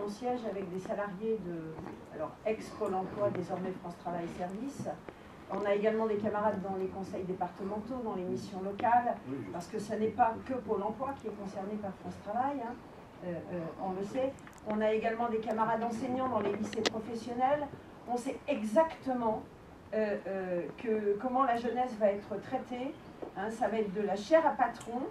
on siège avec des salariés alors ex-Pôle emploi, désormais France Travail Service. On a également des camarades dans les conseils départementaux, dans les missions locales, parce que ce n'est pas que Pôle emploi qui est concerné par France Travail, hein, on le sait. On a également des camarades enseignants dans les lycées professionnels. On sait exactement comment la jeunesse va être traitée. Hein, ça va être de la chair à patron,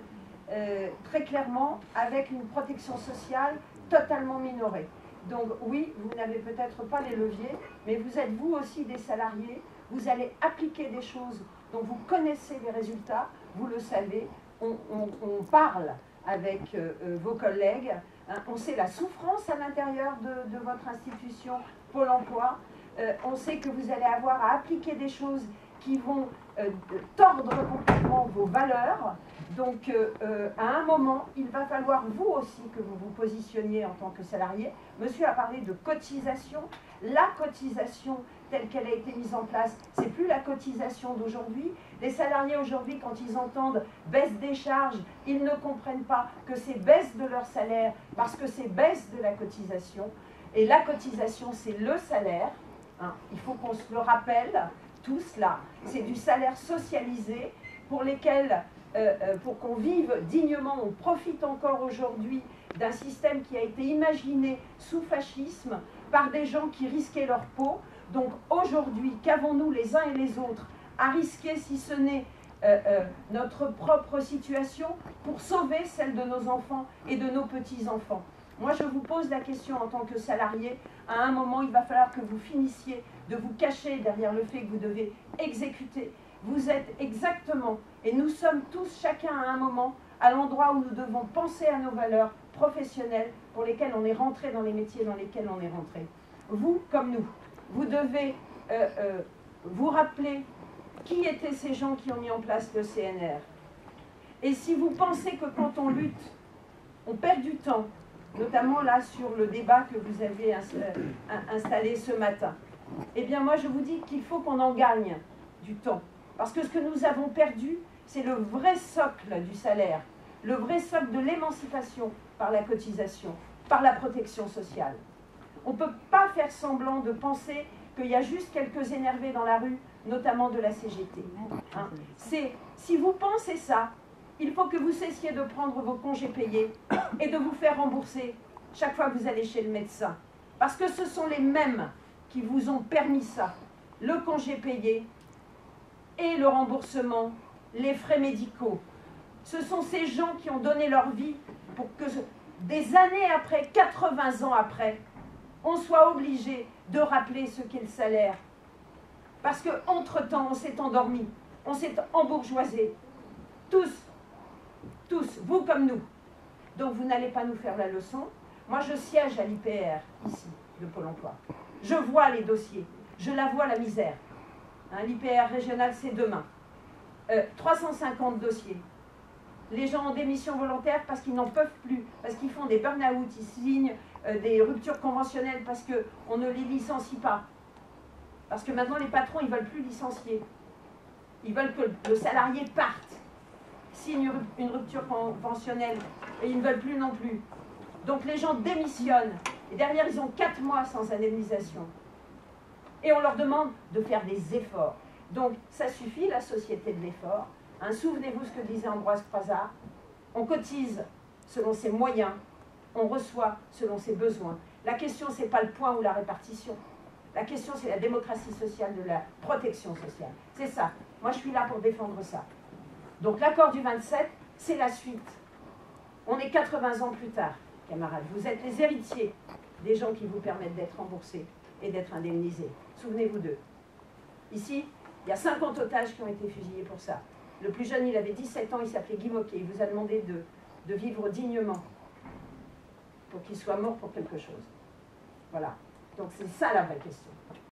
très clairement, avec une protection sociale totalement minorée. Donc oui, vous n'avez peut-être pas les leviers, mais vous êtes vous aussi des salariés. Vous allez appliquer des choses dont vous connaissez les résultats, vous le savez, on parle avec vos collègues, hein, on sait la souffrance à l'intérieur de votre institution, Pôle emploi, on sait que vous allez avoir à appliquer des choses qui vont tordre complètement vos valeurs. Donc à un moment, il va falloir vous aussi que vous vous positionniez en tant que salarié. Monsieur a parlé de cotisation. La cotisation telle qu'elle a été mise en place, c'est plus la cotisation d'aujourd'hui. Les salariés aujourd'hui, quand ils entendent baisse des charges, ils ne comprennent pas que c'est baisse de leur salaire parce que c'est baisse de la cotisation. Et la cotisation, c'est le salaire. Hein. Il faut qu'on se le rappelle, tout cela. C'est du salaire socialisé pour lesquels, pour qu'on vive dignement, on profite encore aujourd'hui d'un système qui a été imaginé sous fascisme par des gens qui risquaient leur peau. Donc aujourd'hui, qu'avons-nous les uns et les autres à risquer si ce n'est notre propre situation pour sauver celle de nos enfants et de nos petits-enfants? Moi, je vous pose la question en tant que salarié. À un moment, il va falloir que vous finissiez de vous cacher derrière le fait que vous devez exécuter. Vous êtes exactement, et nous sommes tous, chacun à un moment, à l'endroit où nous devons penser à nos valeurs professionnelles pour lesquelles on est rentré dans les métiers dans lesquels on est rentré. Vous, comme nous, vous devez vous rappeler qui étaient ces gens qui ont mis en place le CNR. Et si vous pensez que quand on lutte, on perd du temps, notamment là sur le débat que vous avez installé ce matin, eh bien moi je vous dis qu'il faut qu'on en gagne du temps. Parce que ce que nous avons perdu, c'est le vrai socle du salaire, le vrai socle de l'émancipation par la cotisation, par la protection sociale. On ne peut pas faire semblant de penser qu'il y a juste quelques énervés dans la rue, notamment de la CGT. Hein. Si vous pensez ça, il faut que vous cessiez de prendre vos congés payés et de vous faire rembourser chaque fois que vous allez chez le médecin. Parce que ce sont les mêmes qui vous ont permis ça. Le congé payé et le remboursement, les frais médicaux. Ce sont ces gens qui ont donné leur vie pour que des années après, 80 ans après, on soit obligé de rappeler ce qu'est le salaire. Parce qu'entre-temps, on s'est endormi, on s'est embourgeoisé. Tous, vous comme nous. Donc vous n'allez pas nous faire la leçon. Moi, je siège à l'IPR, ici, de Pôle emploi. Je vois les dossiers, je la vois la misère. Hein, l'IPR régional, c'est demain. 350 dossiers. Les gens ont des missions volontaires parce qu'ils n'en peuvent plus, parce qu'ils font des burn-out, ils signent des ruptures conventionnelles parce qu'on ne les licencie pas. Parce que maintenant, les patrons, ils ne veulent plus licencier. Ils veulent que le salarié parte, signe une rupture conventionnelle, et ils ne veulent plus non plus. Donc les gens démissionnent, et derrière, ils ont 4 mois sans indemnisation. Et on leur demande de faire des efforts. Donc, ça suffit, la société de l'effort. Hein, souvenez-vous ce que disait Ambroise Croizat. On cotise selon ses moyens, on reçoit selon ses besoins. La question, ce n'est pas le point ou la répartition. La question, c'est la démocratie sociale de la protection sociale. C'est ça. Moi, je suis là pour défendre ça. Donc, l'accord du 27, c'est la suite. On est 80 ans plus tard, camarades. Vous êtes les héritiers des gens qui vous permettent d'être remboursés et d'être indemnisés. Souvenez-vous d'eux. Ici, il y a 50 otages qui ont été fusillés pour ça. Le plus jeune, il avait 17 ans, il s'appelait Guy Moquet. Il vous a demandé de vivre dignement pour qu'il soit mort pour quelque chose. Voilà. Donc c'est ça la vraie question.